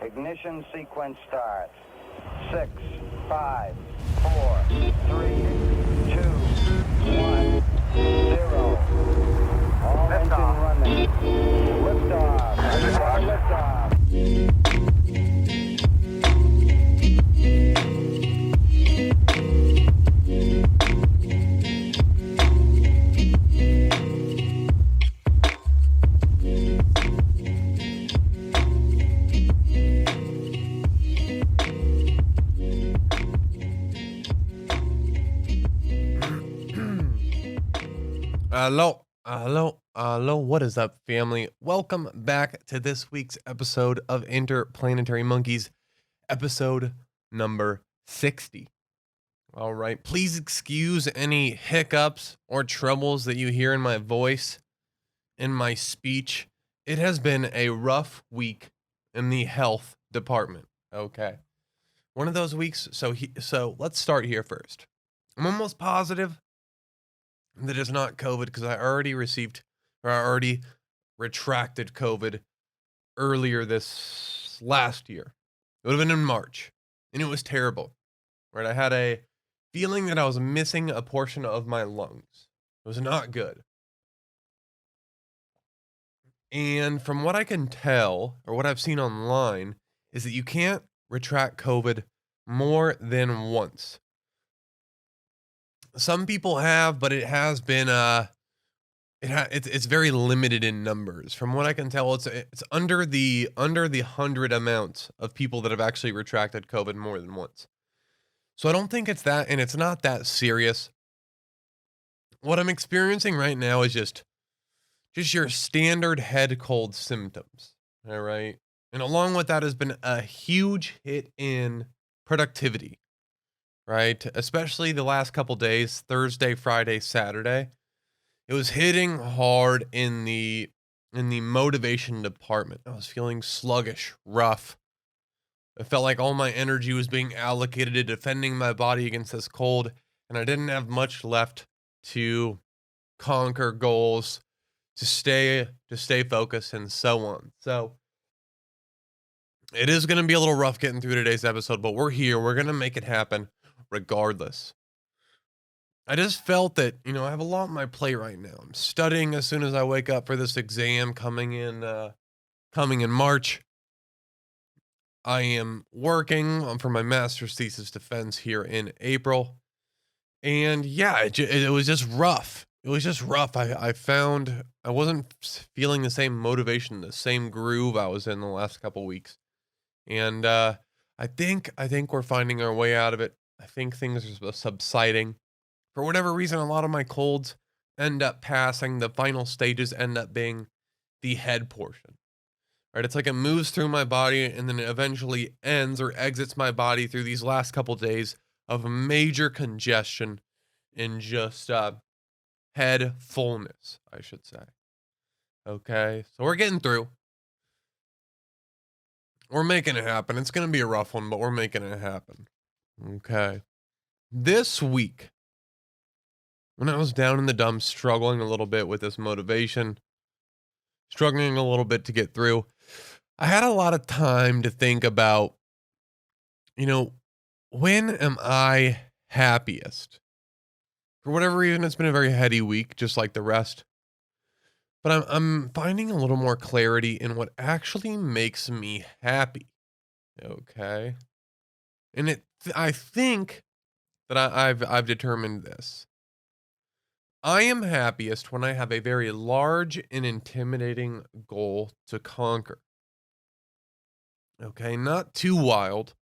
Ignition sequence starts. 6, 5, 4, 3, 2, 1, 0. All engine running. Liftoff. Liftoff. Hello. What is up, family? Welcome back to this week's episode of Interplanetary Monkeys, episode number 60. All right. Please excuse any hiccups or troubles that you hear in my voice, in my speech. It has been a rough week in the health department. Okay. One of those weeks. So let's start here first. I'm almost positive that it's not COVID because I already retracted COVID earlier this last year. It would have been in March, and it was terrible, right? I had a feeling that I was missing a portion of my lungs. It was not good. And from what I can tell, or what I've seen online, is that you can't retract COVID more than once. Some people have, but it has been it's very limited in numbers. From what I can tell, it's under the 100 amount of people that have actually retracted COVID more than once. So I don't think it's that, and it's not that serious. What I'm experiencing right now is just your standard head cold symptoms. All right. And along with that has been a huge hit in productivity. Right? Especially the last couple days, Thursday, Friday, Saturday. It was hitting hard in the motivation department. I was feeling sluggish, rough. I felt like all my energy was being allocated to defending my body against this cold, and I didn't have much left to conquer goals, to stay focused, and so on. So it is going to be a little rough getting through today's episode, but we're here. We're going to make it happen regardless. I just felt that, I have a lot on my plate right now. I'm studying as soon as I wake up for this exam coming in March. I am working for my master's thesis defense here in April. And yeah, it was just rough. It was just rough. I found I wasn't feeling the same motivation, the same groove I was in the last couple weeks. And I think we're finding our way out of it. I think things are subsiding. For whatever reason, a lot of my colds end up passing. The final stages end up being the head portion. Right? It's like it moves through my body and then it eventually ends or exits my body through these last couple days of major congestion and just head fullness, I should say. Okay, so we're getting through. We're making it happen. It's going to be a rough one, but we're making it happen. Okay. This week, when I was down in the dumps, struggling a little bit with this motivation, struggling a little bit to get through, I had a lot of time to think about, when am I happiest? For whatever reason, it's been a very heady week, just like the rest. But I'm finding a little more clarity in what actually makes me happy. Okay. And I think that I've determined this. I am happiest when I have a very large and intimidating goal to conquer. Okay, not too wild,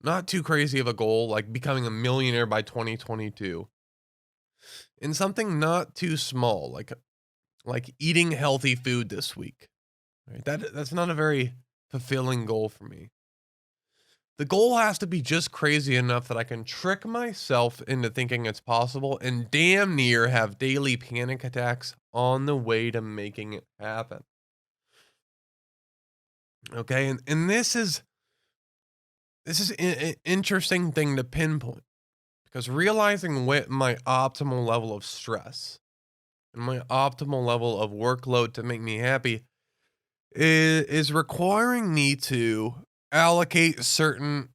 not too crazy of a goal like becoming a millionaire by 2022. And something not too small, like eating healthy food this week. Right? That's not a very fulfilling goal for me. The goal has to be just crazy enough that I can trick myself into thinking it's possible and damn near have daily panic attacks on the way to making it happen. Okay, and this is an interesting thing to pinpoint because realizing what my optimal level of stress and my optimal level of workload to make me happy is requiring me to allocate certain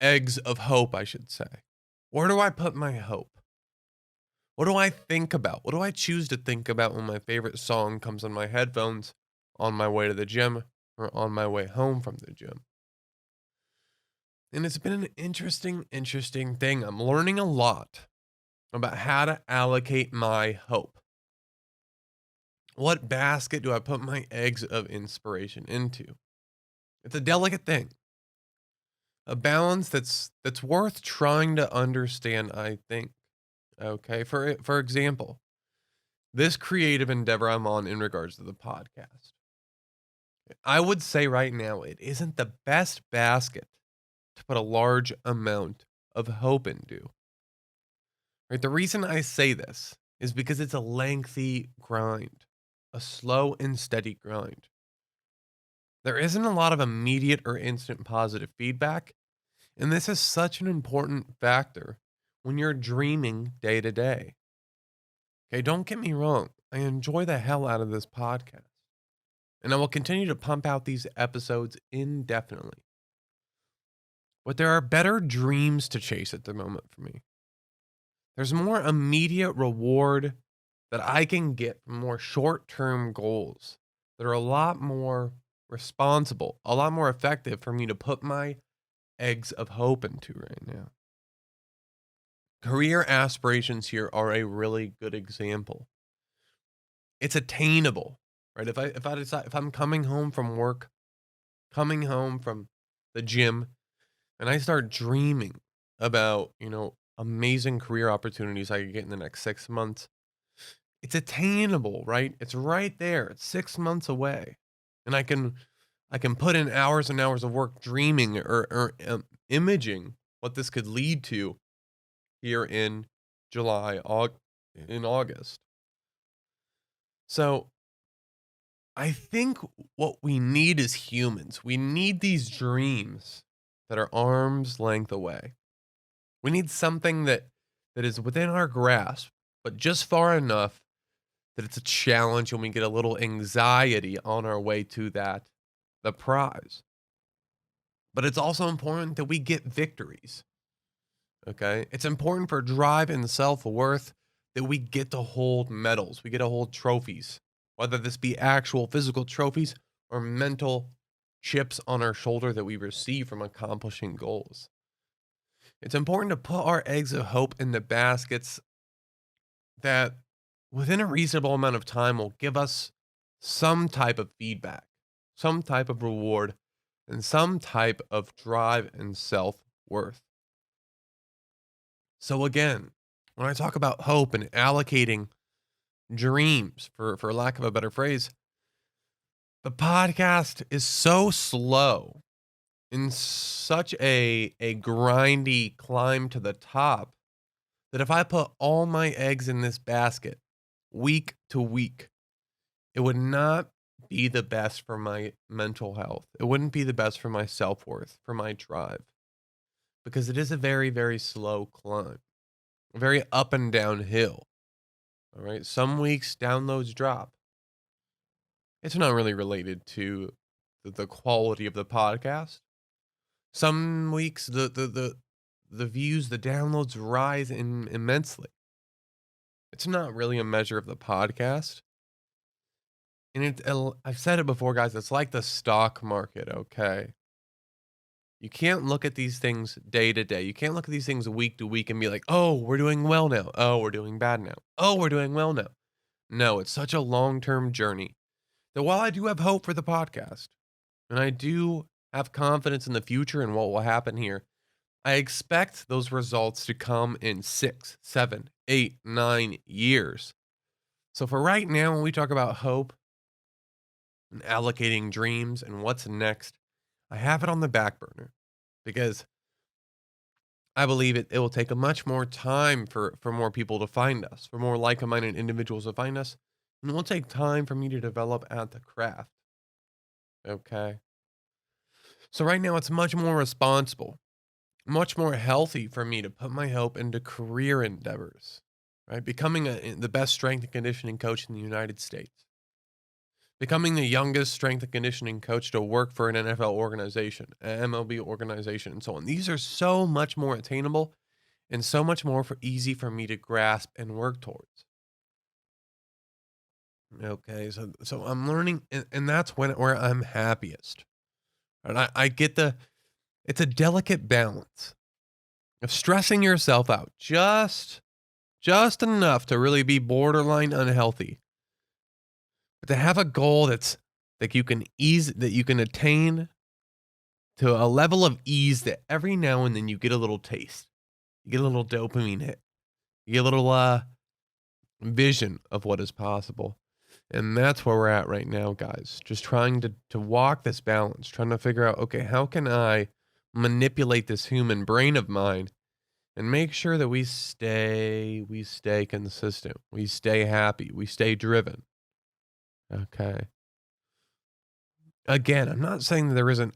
eggs of hope, I should say. Where do I put my hope? What do I think about? What do I choose to think about when my favorite song comes on my headphones on my way to the gym or on my way home from the gym? And it's been an interesting thing. I'm learning a lot about how to allocate my hope. What basket do I put my eggs of inspiration into? It's a delicate thing. A balance that's worth trying to understand, I think. Okay, for example, this creative endeavor I'm on in regards to the podcast. I would say right now it isn't the best basket to put a large amount of hope into. Right? The reason I say this is because it's a lengthy grind, a slow and steady grind. There isn't a lot of immediate or instant positive feedback, and this is such an important factor when you're dreaming day to day. Okay, don't get me wrong. I enjoy the hell out of this podcast, and I will continue to pump out these episodes indefinitely. But there are better dreams to chase at the moment for me. There's more immediate reward that I can get from more short term goals that are a lot more responsible, a lot more effective for me to put my eggs of hope into right now. Career aspirations here are a really good example. It's attainable, right? If I decide if I'm coming home from work, coming home from the gym, and I start dreaming about, amazing career opportunities I could get in the next 6 months, it's attainable, right? It's right there. It's 6 months away. And I can put in hours and hours of work dreaming or imaging what this could lead to here in in August. So I think what we need as humans, we need these dreams that are arm's length away. We need something that is within our grasp, but just far enough that it's a challenge and we get a little anxiety on our way to the prize. But it's also important that we get victories. Okay? It's important for drive and self-worth that we get to hold medals, we get to hold trophies, whether this be actual physical trophies or mental chips on our shoulder that we receive from accomplishing goals. It's important to put our eggs of hope in the baskets that within a reasonable amount of time will give us some type of feedback, some type of reward, and some type of drive and self-worth. So again, when I talk about hope and allocating dreams, for lack of a better phrase, the podcast is so slow in such a grindy climb to the top that if I put all my eggs in this basket week to week, it would not be the best for my mental health. It wouldn't be the best for my self-worth, for my drive, because it is a very, very slow climb, a very up and down hill. All right. Some weeks downloads drop. It's not really related to the quality of the podcast. Some weeks the views, the downloads rise immensely. It's not really a measure of the podcast. And I've said it before, guys. It's like the stock market, okay? You can't look at these things day to day. You can't look at these things week to week and be like, oh, we're doing well now. Oh, we're doing bad now. Oh, we're doing well now. No, it's such a long term journey that while I do have hope for the podcast and I do have confidence in the future and what will happen here, I expect those results to come in 6, 7, 8, 9 years. So for right now, when we talk about hope and allocating dreams and what's next, I have it on the back burner because I believe it will take a much more time for more people to find us, for more like-minded individuals to find us. And it will take time for me to develop at the craft. Okay. So right now it's much more responsible, much more healthy for me to put my hope into career endeavors, right? Becoming the best strength and conditioning coach in the United States. becoming the youngest strength and conditioning coach to work for an NFL organization, an MLB organization, and so on. These are so much more attainable and so much more easy for me to grasp and work towards. Okay, so I'm learning, and that's where I'm happiest. And I get it's a delicate balance of stressing yourself out just enough to really be borderline unhealthy, but to have a goal that you can attain to a level of ease that every now and then you get a little taste, you get a little dopamine hit, you get a little vision of what is possible. And that's where we're at right now, guys. Just trying to walk this balance, trying to figure out, okay, how can I manipulate this human brain of mine and make sure that we stay consistent, we stay happy, we stay driven. Okay. Again, I'm not saying that there isn't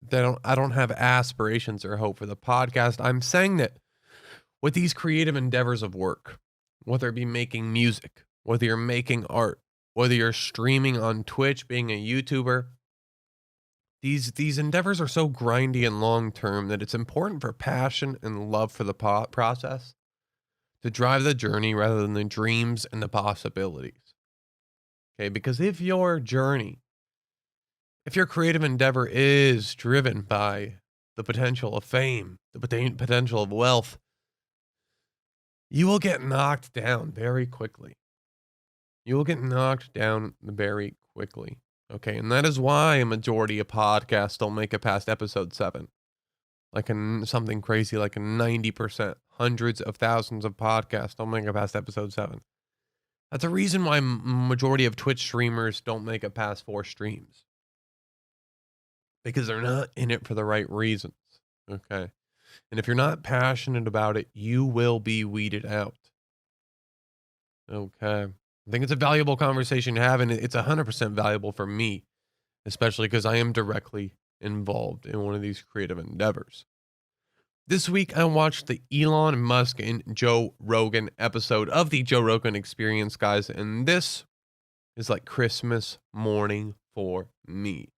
that I don't have aspirations or hope for the podcast. I'm saying that with these creative endeavors of work, whether it be making music, whether you're making art, whether you're streaming on Twitch, being a YouTuber, these endeavors are so grindy and long term that it's important for passion and love for the process to drive the journey rather than the dreams and the possibilities. Okay, because if your creative endeavor is driven by the potential of fame, the potential of wealth, you will get knocked down very quickly. You will get knocked down very quickly. Okay, and that is why a majority of podcasts don't make it past episode 7. Like something crazy like a 90%, hundreds of thousands of podcasts don't make it past episode 7. That's a reason why majority of Twitch streamers don't make it past 4 streams. Because they're not in it for the right reasons. Okay. And if you're not passionate about it, you will be weeded out. Okay. I think it's a valuable conversation to have, and it's 100% valuable for me, especially because I am directly involved in one of these creative endeavors. This week, I watched the Elon Musk and Joe Rogan episode of the Joe Rogan Experience, guys, and this is like Christmas morning for me.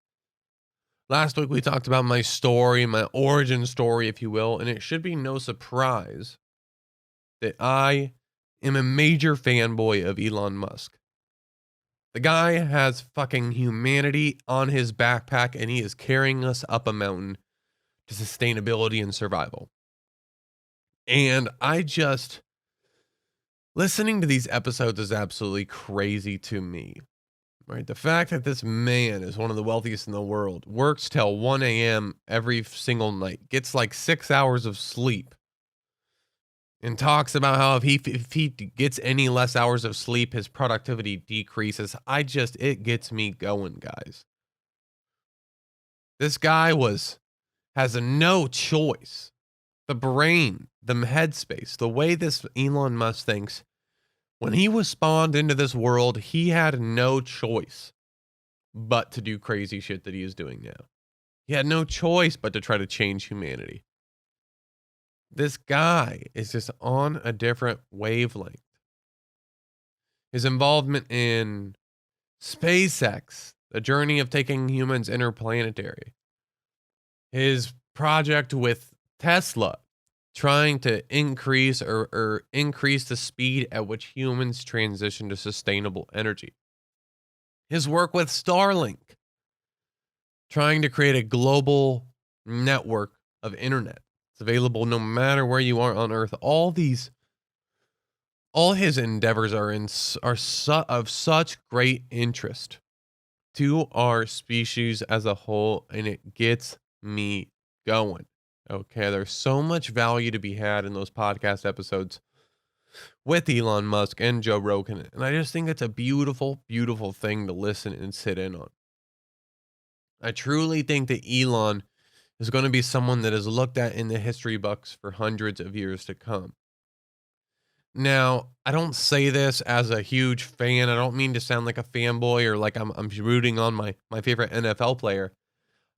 Last week, we talked about my story, my origin story, if you will, and it should be no surprise that I am a major fanboy of Elon Musk. The guy has fucking humanity on his backpack, and he is carrying us up a mountain to sustainability and survival. And listening to these episodes is absolutely crazy to me. Right? The fact that this man is one of the wealthiest in the world, works till 1 a.m. every single night, gets like 6 hours of sleep, and talks about how if he gets any less hours of sleep, his productivity decreases. It gets me going, guys. This guy has no choice. The brain, the headspace, the way this Elon Musk thinks, when he was spawned into this world, he had no choice but to do crazy shit that he is doing now. He had no choice but to try to change humanity. This guy is just on a different wavelength. His involvement in SpaceX, the journey of taking humans interplanetary. His project with Tesla, trying to increase or increase the speed at which humans transition to sustainable energy. His work with Starlink, trying to create a global network of internet. It's available no matter where you are on Earth. All his endeavors are of such great interest to our species as a whole, and it gets me going. Okay, there's so much value to be had in those podcast episodes with Elon Musk and Joe Rogan, and I just think it's a beautiful, beautiful thing to listen and sit in on. I truly think that Elon is going to be someone that is looked at in the history books for hundreds of years to come. Now, I don't say this as a huge fan. I don't mean to sound like a fanboy or like I'm rooting on my favorite NFL player.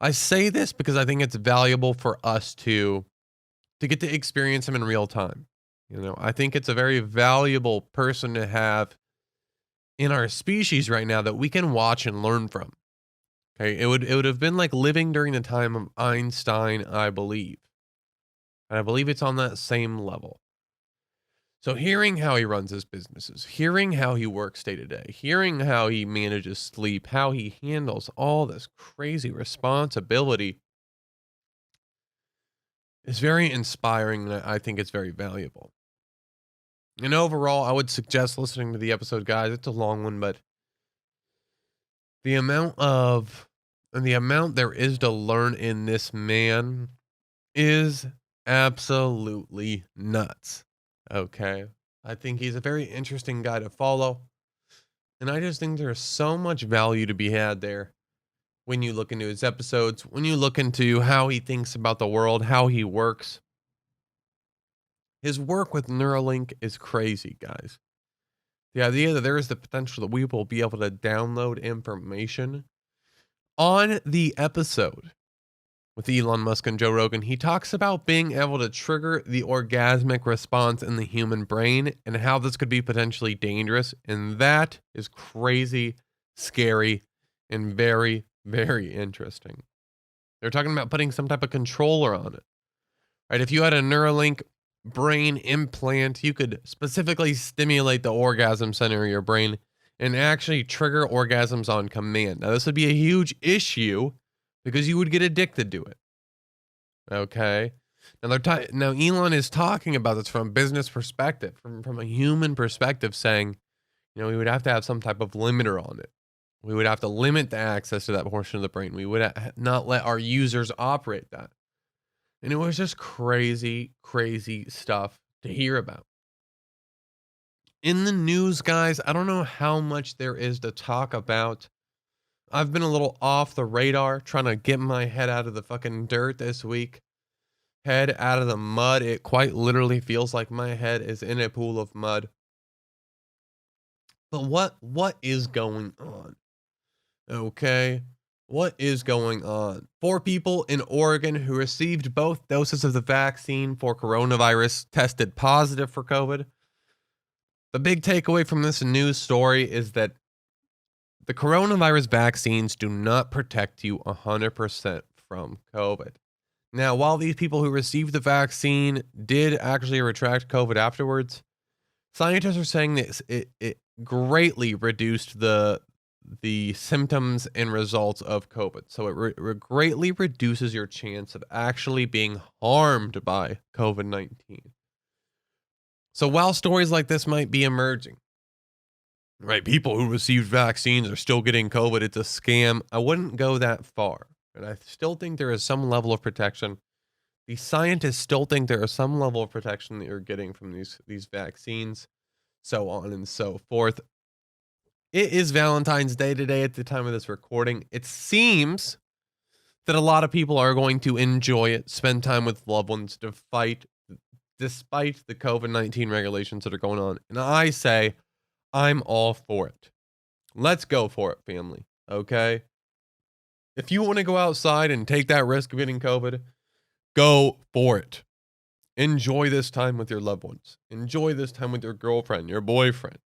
I say this because I think it's valuable for us to get to experience him in real time. You know, I think it's a very valuable person to have in our species right now that we can watch and learn from. Okay, it would have been like living during the time of Einstein, I believe. And I believe it's on that same level. So hearing how he runs his businesses, hearing how he works day to day, hearing how he manages sleep, how he handles all this crazy responsibility is very inspiring, and I think it's very valuable. And overall, I would suggest listening to the episode, guys. It's a long one, but the amount of and the amount there is to learn in this man is absolutely nuts. Okay. I think he's a very interesting guy to follow. And I just think there's so much value to be had there when you look into his episodes, when you look into how he thinks about the world, how he works. His work with Neuralink is crazy, guys. The idea that there is the potential that we will be able to download information on the episode with Elon Musk and Joe Rogan, he talks about being able to trigger the orgasmic response in the human brain and how this could be potentially dangerous. And that is crazy, scary, and very, very interesting. They're talking about putting some type of controller on it. Right? If you had a Neuralink brain implant, you could specifically stimulate the orgasm center of your brain and actually trigger orgasms on command. Now, this would be a huge issue because you would get addicted to it. Okay. Now Elon is talking about this from a business perspective, from a human perspective, saying, we would have to have some type of limiter on it. We would have to limit the access to that portion of the brain. We would not let our users operate that. And it was just crazy, crazy stuff to hear about. In the news, guys, I don't know how much there is to talk about. I've been a little off the radar, trying to get my head out of the fucking dirt this week. Head out of the mud. It quite literally feels like my head is in a pool of mud. But what is going on? Okay. What is going on? 4 people in Oregon who received both doses of the vaccine for coronavirus tested positive for COVID. The big takeaway from this news story is that the coronavirus vaccines do not protect you 100% from COVID. Now, while these people who received the vaccine did actually retract COVID afterwards, scientists are saying that it greatly reduced the symptoms and results of COVID. So it greatly reduces your chance of actually being harmed by COVID-19. So while stories like this might be emerging, right, people who received vaccines are still getting COVID, it's a scam, I wouldn't go that far. And I still think there is some level of protection. The scientists still think there is some level of protection that you're getting from these vaccines, so on and so forth. It is Valentine's Day today at the time of this recording. It seems that a lot of people are going to enjoy it, spend time with loved ones despite the COVID-19 regulations that are going on. And I say, I'm all for it. Let's go for it, family. Okay? If you want to go outside and take that risk of getting COVID, go for it. Enjoy this time with your loved ones. Enjoy this time with your girlfriend, your boyfriend.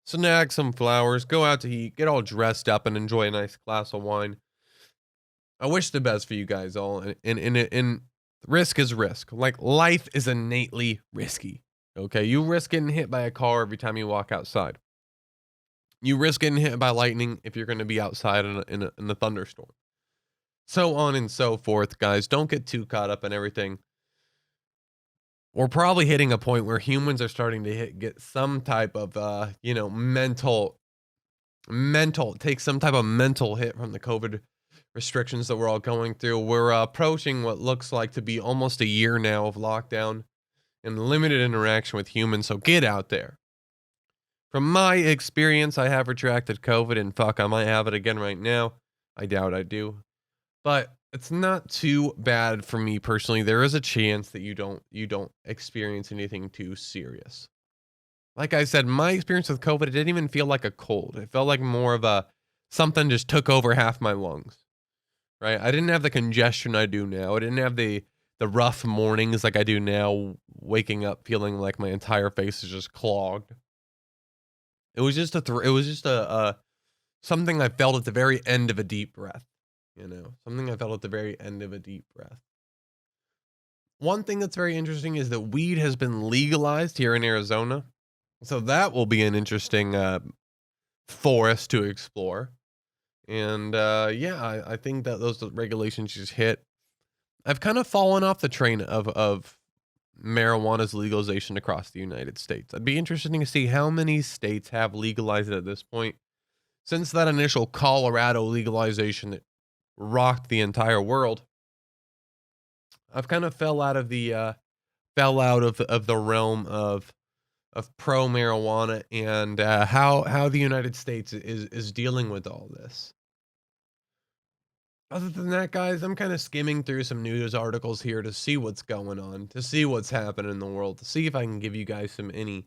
Snag some flowers, go out to eat, get all dressed up, and enjoy a nice glass of wine. I wish the best for you guys all. And risk is risk. Like, life is innately risky. Okay? You risk getting hit by a car every time you walk outside. You risk getting hit by lightning if you're going to be outside in a thunderstorm. So on and so forth, guys. Don't get too caught up in everything. We're probably hitting a point where humans are starting to get some type of, take some type of mental hit from the COVID restrictions that we're all going through. We're approaching what looks like to be almost a year now of lockdown and limited interaction with humans. So get out there. From my experience, I have retracted COVID, and fuck, I might have it again right now. I doubt I do. But it's not too bad for me personally. There is a chance that you don't experience anything too serious. Like I said, my experience with COVID, it didn't even feel like a cold. It felt like more of a something just took over half my lungs. Right? I didn't have the congestion I do now. I didn't have the rough mornings like I do now, waking up feeling like my entire face is just clogged. It was just it was just something I felt at the very end of a deep breath. Something I felt at the very end of a deep breath. One thing that's very interesting is that weed has been legalized here in Arizona, so that will be an interesting forest to explore. And yeah, I think that those regulations just hit. I've kind of fallen off the train of marijuana's legalization across the United States. It'd be interesting to see how many states have legalized it at this point. Since that initial Colorado legalization that rocked the entire world, I've kind of fell out of the realm of pro marijuana and how the United States is dealing with all this. Other than that, guys, I'm kind of skimming through some news articles here to see what's going on, to see what's happening in the world, to see if I can give you guys any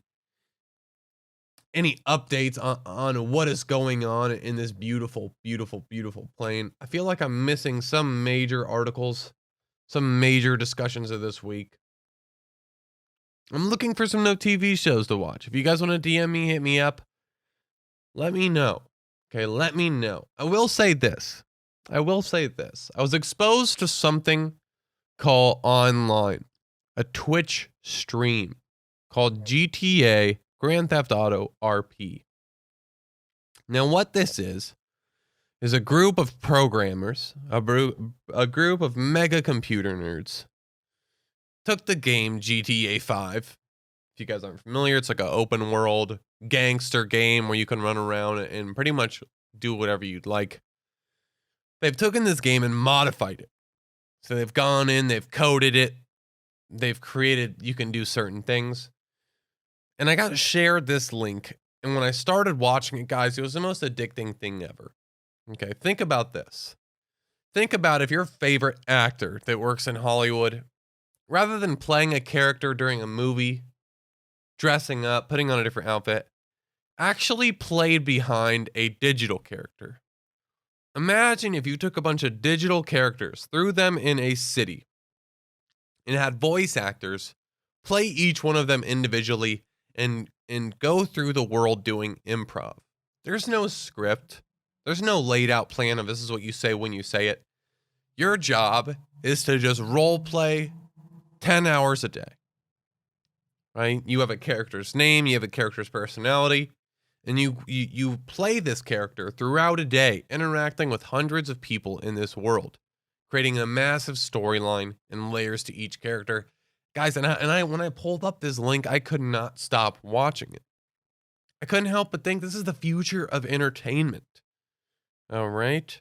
updates on what is going on in this beautiful, beautiful, beautiful plane. I feel like I'm missing some major articles, some major discussions of this week. I'm looking for some no TV shows to watch. If you guys want to DM me, hit me up. Let me know. Okay, let me know. I will say this. I was exposed to something called online, a Twitch stream called GTA Grand Theft Auto RP. Now, what this is a group of programmers, a group of mega computer nerds, took the game GTA 5. If you guys aren't familiar, it's like an open world gangster game where you can run around and pretty much do whatever you'd like. They've taken this game and modified it. So they've gone in, they've coded it, they've created, you can do certain things. And I got shared this link. And when I started watching it, guys, it was the most addicting thing ever. Okay, think about this. Think about if your favorite actor that works in Hollywood, rather than playing a character during a movie, dressing up, putting on a different outfit, actually played behind a digital character. Imagine if you took a bunch of digital characters, threw them in a city, and had voice actors play each one of them individually and go through the world doing improv. There's no script. There's no laid out plan of this is what you say when you say it. Your job is to just role play 10 hours a day. Right? You have a character's name, you have a character's personality, and you play this character throughout a day, interacting with hundreds of people in this world, creating a massive storyline and layers to each character. Guys, and I when I pulled up this link, I could not stop watching it. I couldn't help but think this is the future of entertainment. All right?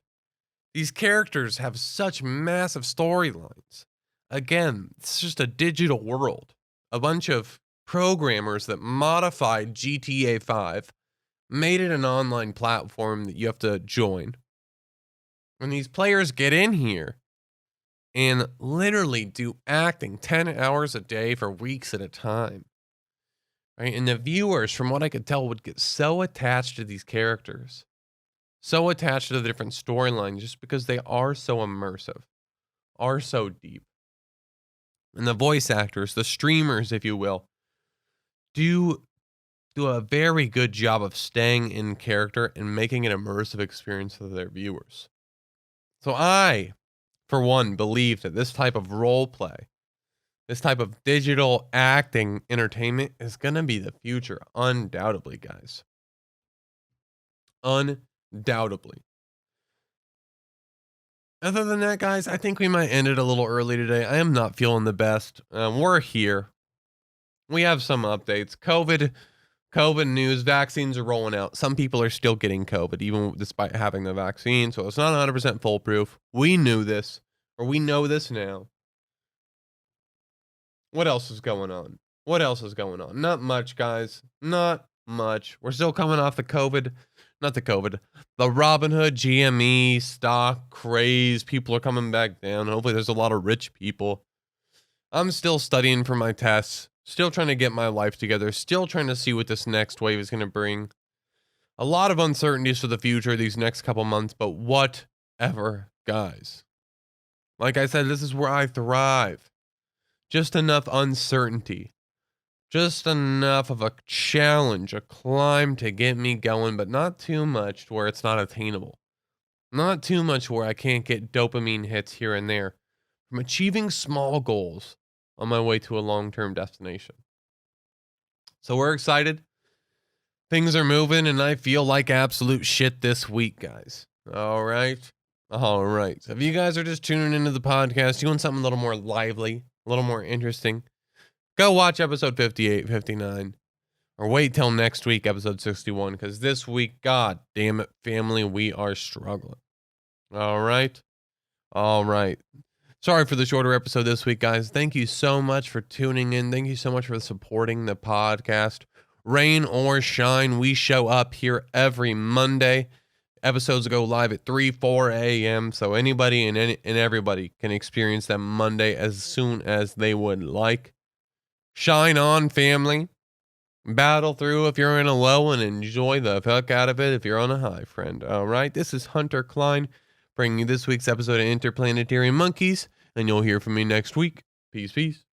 These characters have such massive storylines. Again, it's just a digital world. A bunch of programmers that modified GTA 5, made it an online platform that you have to join. When these players get in here and literally do acting 10 hours a day for weeks at a time, right? And the viewers, from what I could tell, would get so attached to these characters, so attached to the different storylines just because they are so immersive, are so deep. And the voice actors, the streamers, if you will, do a very good job of staying in character and making an immersive experience for their viewers. So I, for one, believe that this type of role play, this type of digital acting entertainment is going to be the future, undoubtedly, guys. Undoubtedly. Other than that, guys, I think we might end it a little early today. I am not feeling the best. We're here. We have some updates. COVID news, vaccines are rolling out. Some people are still getting COVID, even despite having the vaccine. So it's not 100% foolproof. We knew this, or we know this now. What else is going on? Not much, guys. Not much. We're still coming off the Robinhood, GME, stock craze. People are coming back down. Hopefully there's a lot of rich people. I'm still studying for my tests. Still trying to get my life together. Still trying to see what this next wave is going to bring. A lot of uncertainties for the future these next couple months, but whatever, guys. Like I said, this is where I thrive. Just enough uncertainty Just enough of a challenge, a climb to get me going, but not too much to where it's not attainable. Not too much where I can't get dopamine hits here and there from achieving small goals on my way to a long-term destination. So we're excited. Things are moving, and I feel like absolute shit this week, guys. All right. All right. So if you guys are just tuning into the podcast, you want something a little more lively, a little more interesting, go watch episode 58, 59, or wait till next week, episode 61, because this week, god damn it, family, we are struggling. All right. All right. Sorry for the shorter episode this week, guys. Thank you so much for tuning in. Thank you so much for supporting the podcast. Rain or shine, we show up here every Monday. Episodes go live at 4 a.m. So anybody and everybody can experience them Monday as soon as they would like. Shine on, family. Battle through if you're in a low and enjoy the fuck out of it if you're on a high, friend. All right. This is Hunter Klein bringing you this week's episode of Interplanetary Monkeys, and you'll hear from me next week. Peace, peace.